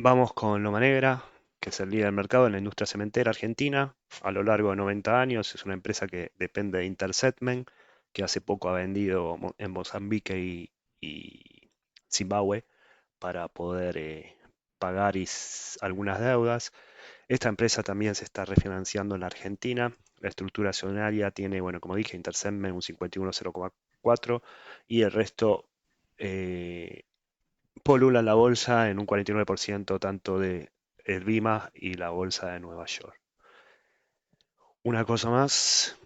Vamos con Loma Negra, que es el líder del mercado en la industria cementera argentina. A lo largo de 90 años es una empresa que depende de Intersetmen, que hace poco ha vendido en Mozambique y Zimbabue para poder pagar algunas deudas. Esta empresa también se está refinanciando en la Argentina. La estructura accionaria tiene, bueno, como dije, Intersetmen un 51,04 y el resto eh, polula la bolsa en un 49% tanto de el BIMA y la bolsa de Nueva York. Una cosa más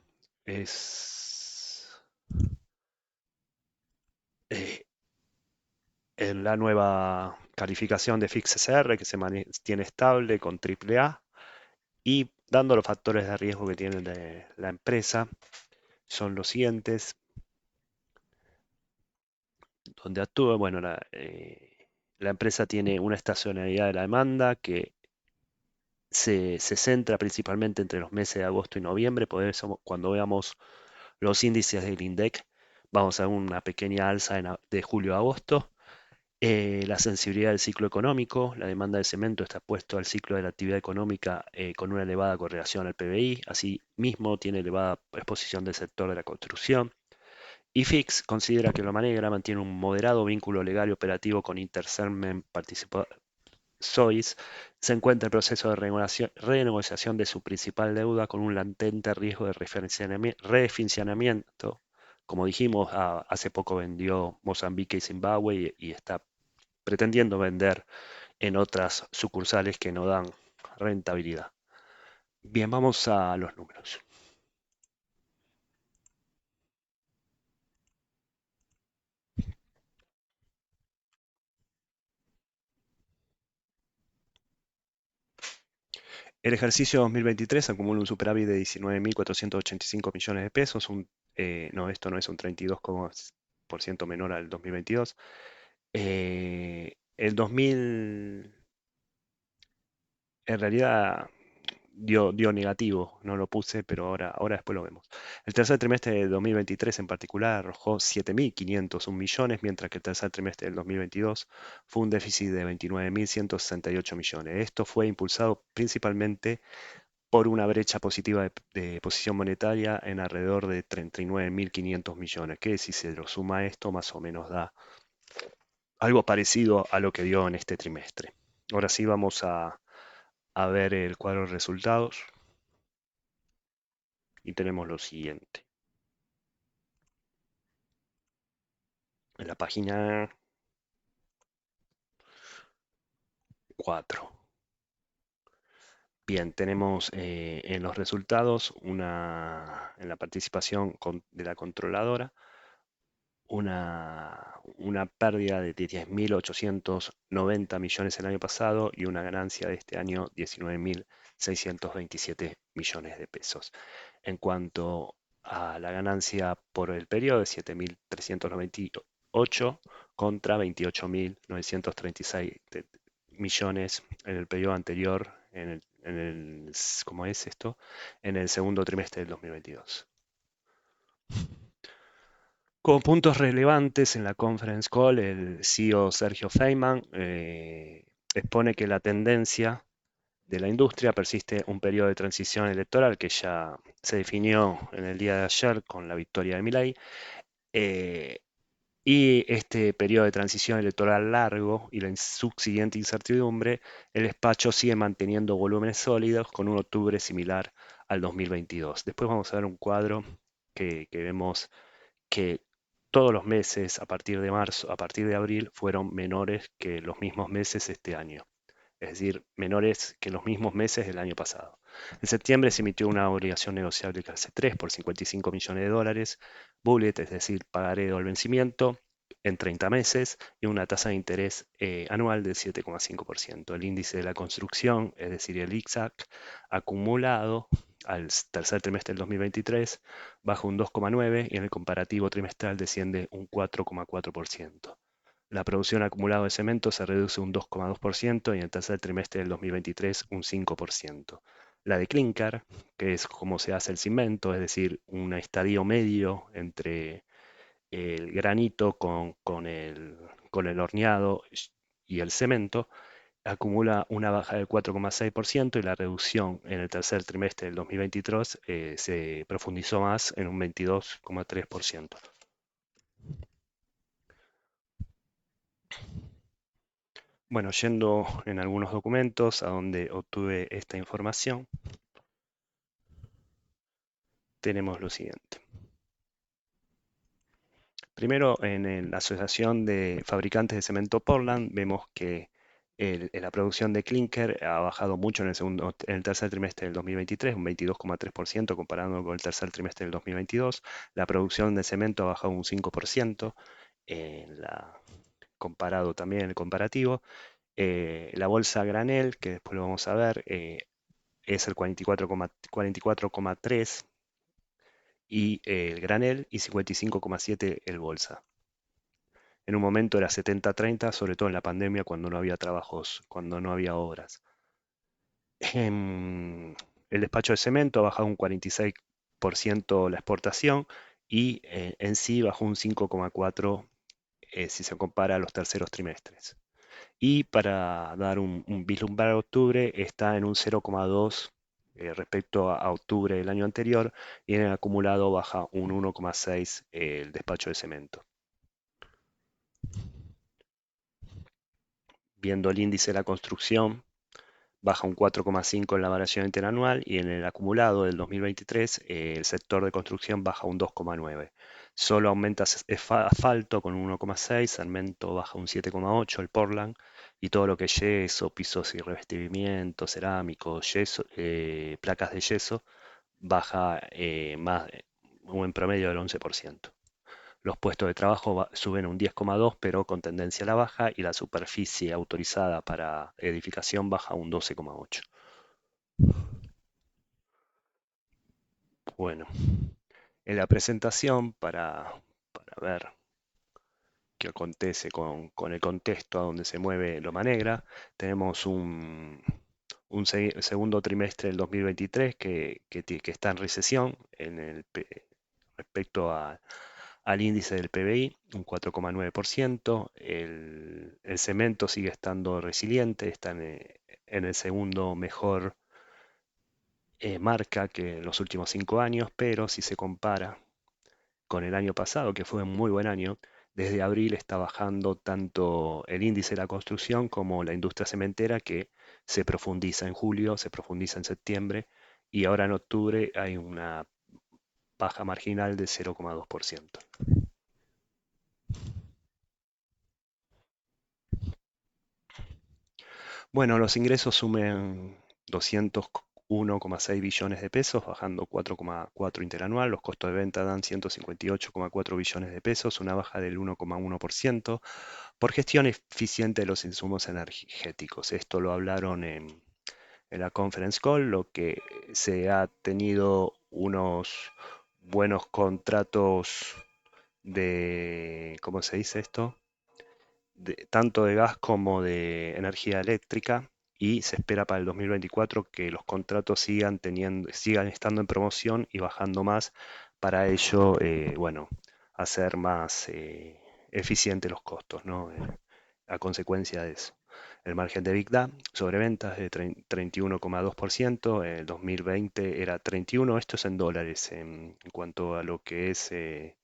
es eh, en la nueva calificación de FIX-SR que se mantiene estable con AAA y dando los factores de riesgo que tiene la empresa son los siguientes, donde actúa, bueno, la empresa tiene una estacionalidad de la demanda que se centra principalmente entre los meses de agosto y noviembre. Por eso, cuando veamos los índices del INDEC, vamos a ver una pequeña alza de julio a agosto. La sensibilidad del ciclo económico, la demanda de cemento está puesto al ciclo de la actividad económica con una elevada correlación al PBI, asimismo tiene elevada exposición del sector de la construcción. IFIX considera que Loma Negra mantiene un moderado vínculo legal y operativo con Intersermen Sois se encuentra en proceso de renegociación de su principal deuda con un latente riesgo de refinanciamiento. Como dijimos, hace poco vendió Mozambique y Zimbabue y está pretendiendo vender en otras sucursales que no dan rentabilidad. Bien, vamos a los números. El ejercicio 2023 acumula un superávit de 19.485 millones de pesos. No, esto no es un 32% menor al 2022. El 2000 en realidad dio negativo, no lo puse, pero ahora después lo vemos. El tercer trimestre de 2023 en particular arrojó 7.501 millones, mientras que el tercer trimestre del 2022 fue un déficit de 29.168 millones. Esto fue impulsado principalmente por una brecha positiva de posición monetaria en alrededor de 39.500 millones, que si se lo suma a esto, más o menos da algo parecido a lo que dio en este trimestre. Ahora sí vamos a ver el cuadro de resultados y tenemos lo siguiente. En la página 4. Bien, tenemos en los resultados en la participación de la controladora una pérdida de 10.890 millones el año pasado y una ganancia de este año 19.627 millones de pesos. En cuanto a la ganancia por el periodo de 7.398 contra 28.936 millones en el periodo anterior, ¿cómo es esto? En el segundo trimestre del 2022. Como puntos relevantes en la conference call, el CEO Sergio Feynman expone que la tendencia de la industria persiste un periodo de transición electoral que ya se definió en el día de ayer con la victoria de Milei, eh, y este periodo de transición electoral largo y la subsiguiente incertidumbre, el despacho sigue manteniendo volúmenes sólidos con un octubre similar al 2022. Después vamos a ver un cuadro que vemos que todos los meses a partir de marzo, a partir de abril, fueron menores que los mismos meses este año, es decir, menores que los mismos meses del año pasado. En septiembre se emitió una obligación negociable clase 3 por 55 millones de dólares, bullet, es decir, pagaré al vencimiento en 30 meses y una tasa de interés anual del 7,5%. El índice de la construcción, es decir, el IXAC, acumulado al tercer trimestre del 2023 baja un 2,9 y en el comparativo trimestral desciende un 4,4%. La producción acumulada de cemento se reduce un 2,2% y en el tercer trimestre del 2023 un 5%. La de clinker, que es como se hace el cemento, es decir, un estadio medio entre el granito con el horneado y el cemento, acumula una baja del 4,6% y la reducción en el tercer trimestre del 2023 se profundizó más en un 22,3%. Bueno, yendo en algunos documentos a donde obtuve esta información, tenemos lo siguiente. Primero, la Asociación de Fabricantes de Cemento Portland, vemos que la producción de clinker ha bajado mucho en el tercer trimestre del 2023, un 22,3% comparado con el tercer trimestre del 2022. La producción de cemento ha bajado un 5%, comparado también en el comparativo. La bolsa granel, que después lo vamos a ver, es el 44,3 y el granel y 55,7 el bolsa. En un momento era 70-30, sobre todo en la pandemia cuando no había trabajos, cuando no había obras. El despacho de cemento ha bajado un 46% la exportación y en sí bajó un 5,4% si se compara a los terceros trimestres. Y para dar un vislumbre a octubre está en un 0,2 respecto a octubre del año anterior y en el acumulado baja un 1,6 el despacho de cemento. Viendo el índice de la construcción, baja un 4,5 en la variación interanual y en el acumulado del 2023 el sector de construcción baja un 2,9. Solo aumenta asfalto con un 1,6, cemento baja un 7,8, el Portland, y todo lo que es yeso, pisos y revestimientos, cerámicos, yeso, placas de yeso, baja más, en promedio del 11%. Los puestos de trabajo suben un 10,2, pero con tendencia a la baja, y la superficie autorizada para edificación baja un 12,8. Bueno, en la presentación, para ver qué acontece con el contexto a donde se mueve Loma Negra, tenemos un segundo trimestre del 2023 que está en recesión respecto al índice del PBI, un 4,9%. El cemento sigue estando resiliente, está en el segundo mejor marca que en los últimos 5 años, pero si se compara con el año pasado, que fue un muy buen año, desde abril está bajando tanto el índice de la construcción como la industria cementera, que se profundiza en julio, se profundiza en septiembre y ahora en octubre hay una baja marginal de 0,2%. Bueno, los ingresos sumen 201,6 billones de pesos, bajando 4,4 interanual. Los costos de venta dan 158,4 billones de pesos, una baja del 1,1% por gestión eficiente de los insumos energéticos. Esto lo hablaron en la conference call, lo que se ha tenido unos buenos contratos de, ¿cómo se dice esto? Tanto de gas como de energía eléctrica, y se espera para el 2024 que los contratos sigan estando en promoción y bajando más, para ello, bueno, hacer más eficientes los costos, ¿no? A consecuencia de eso. El margen de EBITDA sobre ventas de 31,2%, en el 2020 era 31%, esto es en dólares. En cuanto a lo que es el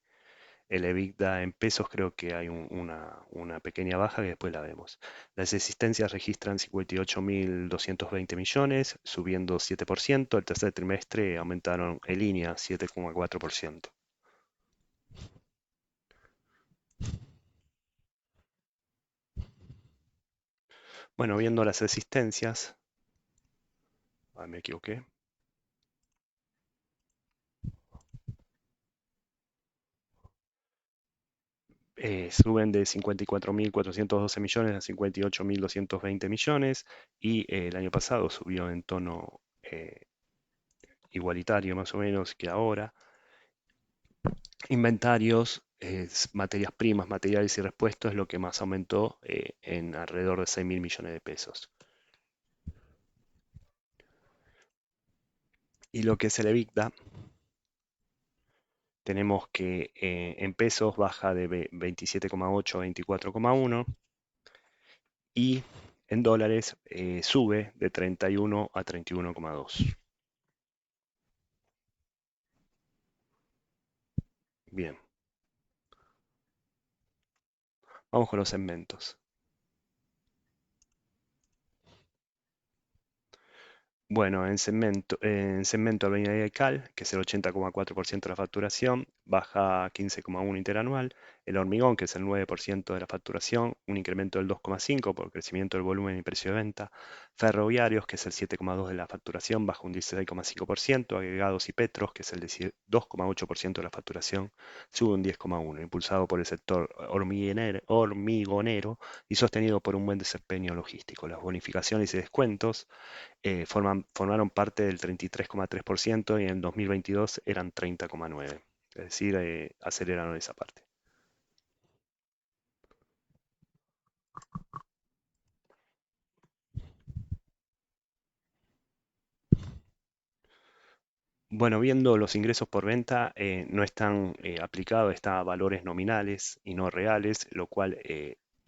EBITDA en pesos, creo que hay una pequeña baja que después la vemos. Las existencias registran 58.220 millones, subiendo 7%. El tercer trimestre aumentaron en línea 7,4%. Bueno, viendo las existencias, me equivoqué. Suben de 54.412 millones a 58.220 millones, y el año pasado subió en tono igualitario más o menos que ahora. Inventarios, materias primas, materiales y repuestos es lo que más aumentó, en alrededor de 6.000 millones de pesos. Y lo que es el EBITDA, tenemos que en pesos baja de 27,8 a 24,1, y En dólares sube de 31 a 31,2. Bien, vamos con los segmentos. Bueno, en cemento, albañilería y cal, que es el 80,4% de la facturación, baja 15,1 interanual. El hormigón, que es el 9% de la facturación, un incremento del 2,5 por crecimiento del volumen y precio de venta. Ferroviarios, que es el 7,2 de la facturación, baja un 16,5%. Agregados y petros, que es el 2,8% de la facturación, sube un 10,1, impulsado por el sector hormigonero y sostenido por un buen desempeño logístico. Las bonificaciones y descuentos formaron parte del 33,3% y en 2022 eran 30,9%. Es decir, aceleraron esa parte. Bueno, viendo los ingresos por venta, no están aplicados, están a valores nominales y no reales, lo cual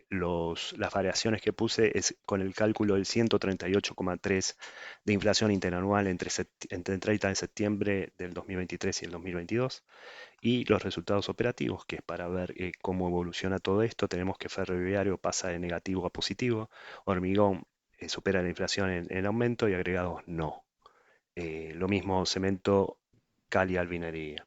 las variaciones que puse es con el cálculo del 138,3 de inflación interanual entre el 30 de septiembre del 2023 y el 2022. Y los resultados operativos, que es para ver cómo evoluciona todo esto, tenemos que ferroviario pasa de negativo a positivo, hormigón supera la inflación en aumento y agregados no. Lo mismo cemento, cal y albañilería.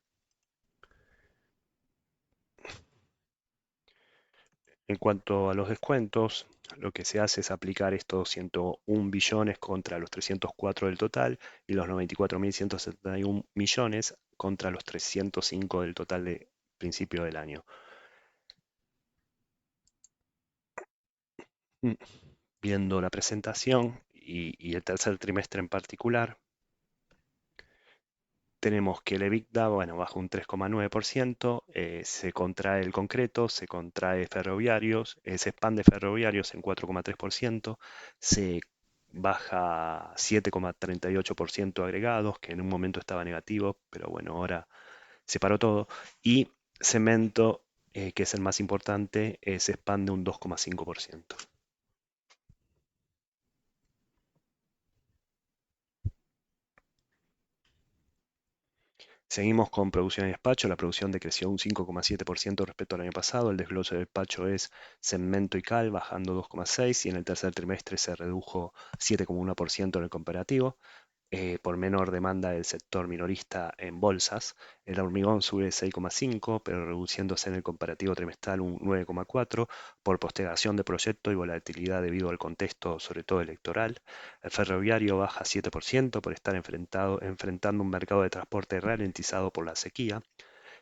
En cuanto a los descuentos, lo que se hace es aplicar estos 101 billones contra los 304 del total y los 94.171 millones contra los 305 del total de principio del año. Mm. Viendo la presentación y el tercer trimestre en particular, tenemos que el EBITDA, bueno, baja un 3,9%, se contrae el concreto, se contrae ferroviarios, se expande ferroviarios en 4,3%, se baja 7,38% agregados, que en un momento estaba negativo, pero bueno, ahora se paró todo, y cemento, que es el más importante, se expande un 2,5%. Seguimos con producción y despacho. La producción decreció un 5,7% respecto al año pasado. El desglose del despacho es cemento y cal, bajando 2,6%, y en el tercer trimestre se redujo 7,1% en el comparativo por menor demanda del sector minorista en bolsas. El hormigón sube 6,5, pero reduciéndose en el comparativo trimestral un 9,4 por postergación de proyecto y volatilidad debido al contexto, sobre todo electoral. El ferroviario baja 7% por estar enfrentando un mercado de transporte ralentizado por la sequía.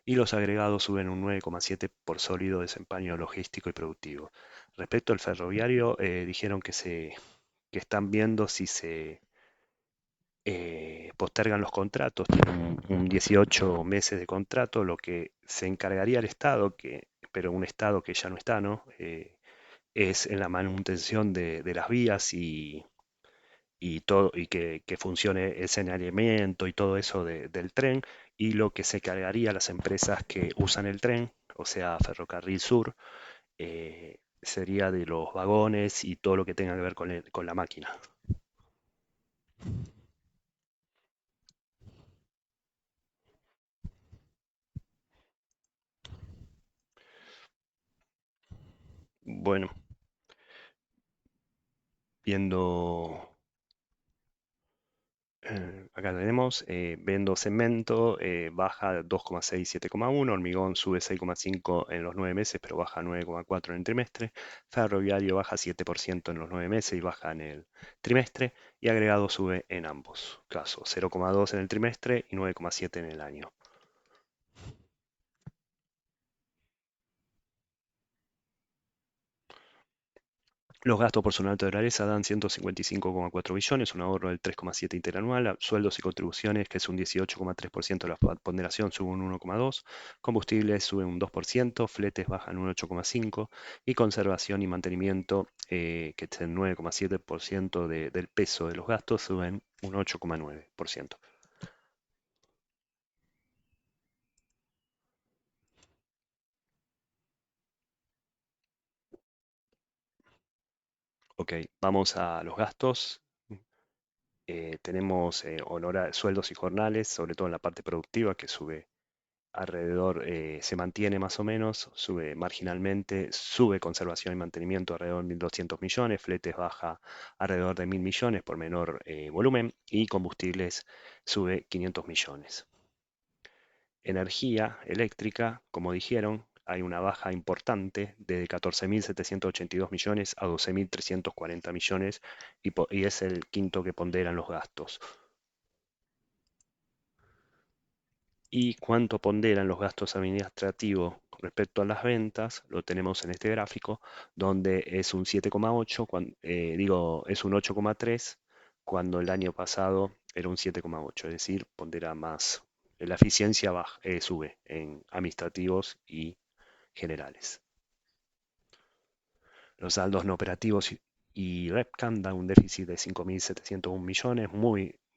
Y los agregados suben un 9,7 por sólido desempeño logístico y productivo. Respecto al ferroviario, dijeron que están viendo si se postergan los contratos, tienen un 18 meses de contrato, lo que se encargaría el Estado, pero un Estado que ya no está, ¿no? Es en la manutención de las vías y todo, y que funcione el saneamiento y todo eso del tren, y lo que se cargaría a las empresas que usan el tren, o sea, Ferrocarril Sur, sería de los vagones y todo lo que tenga que ver con la máquina. Bueno, viendo acá tenemos, vendo cemento, baja 2,6, 7,1, hormigón sube 6,5 en los 9 meses, pero baja 9,4 en el trimestre, ferroviario baja 7% en los 9 meses y baja en el trimestre, y agregado sube en ambos casos, 0,2 en el trimestre y 9,7 en el año. Los gastos por zona de naturaleza dan 155,4 billones, un ahorro del 3,7 interanual, sueldos y contribuciones, que es un 18,3% de la ponderación, sube un 1,2, combustibles sube un 2%, fletes bajan un 8,5 y conservación y mantenimiento, que es el 9,7% del peso de los gastos, suben un 8,9%. Ok, vamos a los gastos. Tenemos sueldos y jornales, sobre todo en la parte productiva, que sube alrededor, se mantiene más o menos, sube marginalmente, sube conservación y mantenimiento alrededor de 1.200 millones, fletes baja alrededor de 1.000 millones por menor volumen y combustibles sube 500 millones. Energía eléctrica, como dijeron, hay una baja importante de 14.782 millones a 12.340 millones y es el quinto que ponderan los gastos. Y cuánto ponderan los gastos administrativos con respecto a las ventas, lo tenemos en este gráfico, donde es un 7,8, digo, es un 8,3, cuando el año pasado era un 7,8, es decir, pondera más, la eficiencia sube en administrativos y generales. Los saldos no operativos y REPCAM dan un déficit de 5.701 millones,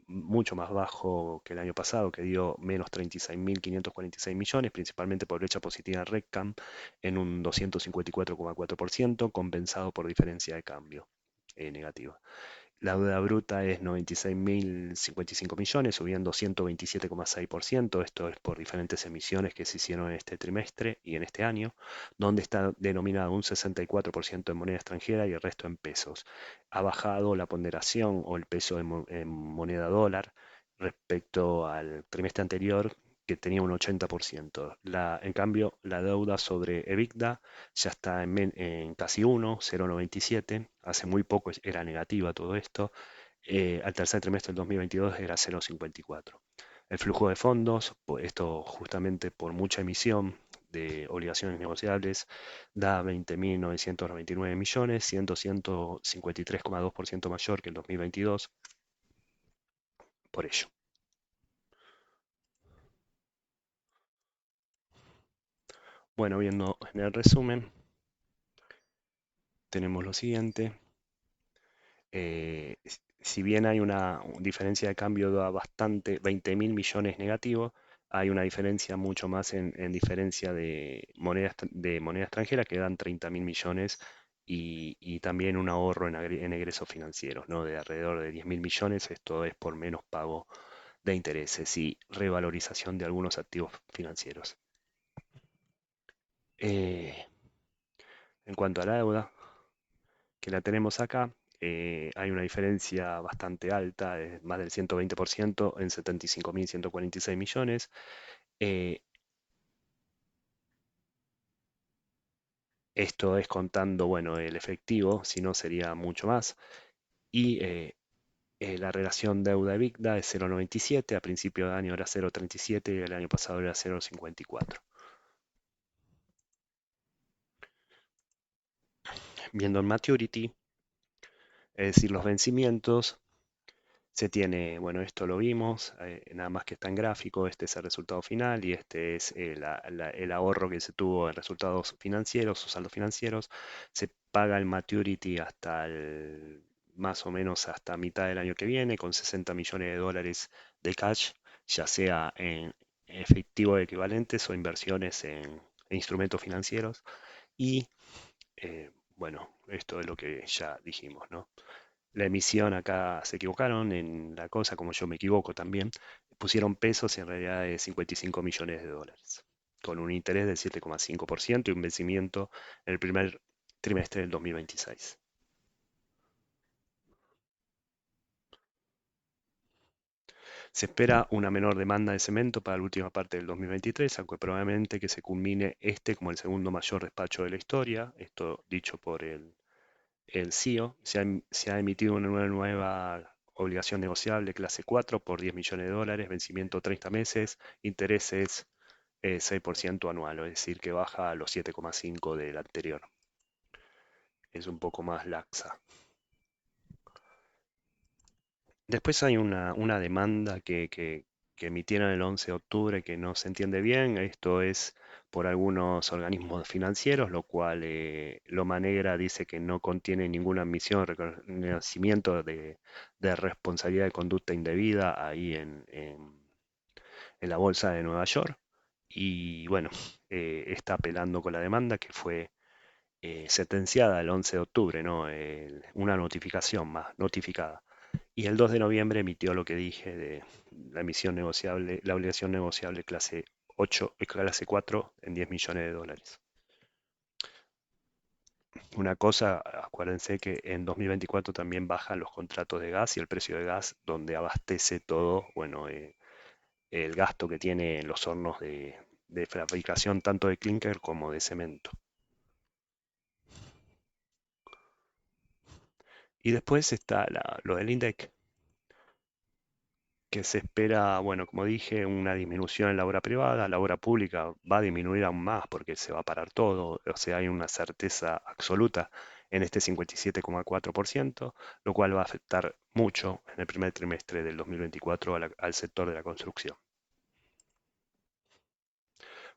mucho más bajo que el año pasado, que dio menos 36.546 millones, principalmente por brecha positiva en REPCAM en un 254,4%, compensado por diferencia de cambio negativa. La deuda bruta es 96.055 millones, subiendo 127,6%. Esto es por diferentes emisiones que se hicieron en este trimestre y en este año, donde está denominado un 64% en moneda extranjera y el resto en pesos. Ha bajado la ponderación o el peso en moneda dólar respecto al trimestre anterior, que tenía un 80%. En cambio, la deuda sobre EBITDA ya está en casi 1, 0,97. Hace muy poco era negativa todo esto. Al tercer trimestre del 2022 era 0,54. El flujo de fondos, esto justamente por mucha emisión de obligaciones negociables, da 20.999 millones, siendo 153,2% mayor que el 2022, por ello. Bueno, viendo en el resumen, tenemos lo siguiente. Si bien hay una diferencia de cambio da bastante, 20.000 millones negativo, hay una diferencia mucho más en diferencia de moneda extranjera que dan 30.000 millones y también un ahorro en egresos financieros, ¿no? De alrededor de 10.000 millones. Esto es por menos pago de intereses y revalorización de algunos activos financieros. Eh, en cuanto a la deuda, que la tenemos acá, hay una diferencia bastante alta, más del 120% en 75.146 millones. Eh, Esto es contando, bueno, el efectivo, si no sería mucho más. Y la relación deuda-EBITDA es 0,97, a principio de año era 0,37 y el año pasado era 0,54. Viendo el maturity, es decir, los vencimientos, se tiene, bueno, esto lo vimos, nada más que está en gráfico, este es el resultado final y este es el ahorro que se tuvo en resultados financieros o saldos financieros. Se paga el maturity más o menos hasta mitad del año que viene, con 60 millones de dólares de cash, ya sea en efectivo equivalentes o inversiones en instrumentos financieros. Y bueno, esto es lo que ya dijimos, ¿no? La emisión acá se equivocaron en la cosa, como yo me equivoco también. Pusieron pesos y en realidad es 55 millones de dólares, con un interés del 7,5% y un vencimiento en el primer trimestre del 2026. Se espera una menor demanda de cemento para la última parte del 2023, aunque probablemente que se culmine este como el segundo mayor despacho de la historia. Esto dicho por el CEO. Se ha emitido una nueva obligación negociable clase 4 por 10 millones de dólares, vencimiento 30 meses, intereses 6% anual, es decir, que baja a los 7,5 del anterior. Es un poco más laxa. Después hay una demanda que emitieron el 11 de octubre que no se entiende bien. Esto es por algunos organismos financieros, lo cual Loma Negra dice que no contiene ninguna admisión o reconocimiento de responsabilidad de conducta indebida ahí en la Bolsa de Nueva York. Y bueno, está apelando con la demanda que fue sentenciada el 11 de octubre, ¿no? Una notificación más, notificada. Y el 2 de noviembre emitió lo que dije de la emisión negociable, la obligación negociable clase 8, clase 4 en 10 millones de dólares. Una cosa, acuérdense que en 2024 también bajan los contratos de gas y el precio de gas donde abastece todo, bueno, el gasto que tiene en los hornos de fabricación tanto de clinker como de cemento. Y después está lo del INDEC, que se espera, bueno, como dije, una disminución en la obra privada, la obra pública va a disminuir aún más porque se va a parar todo, o sea, hay una certeza absoluta en este 57,4%, lo cual va a afectar mucho en el primer trimestre del 2024 al sector de la construcción.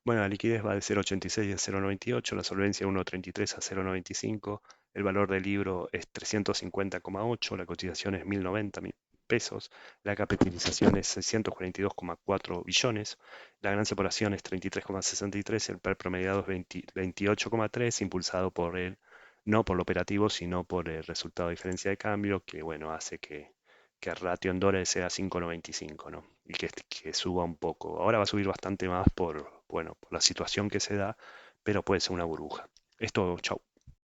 Bueno, la liquidez va de 0,86 a 0,98, la solvencia 1,33 a 0,95, el valor del libro es 350,8, la cotización es 1.090 pesos, la capitalización es 642,4 billones, la ganancia por acción es 33,63, el PER promediado es 28,3, impulsado por no por lo operativo, sino por el resultado de diferencia de cambio, que bueno, hace que el ratio en dólares sea 5,95, ¿no? Y que suba un poco. Ahora va a subir bastante más bueno, por la situación que se da, pero puede ser una burbuja. Esto, chau.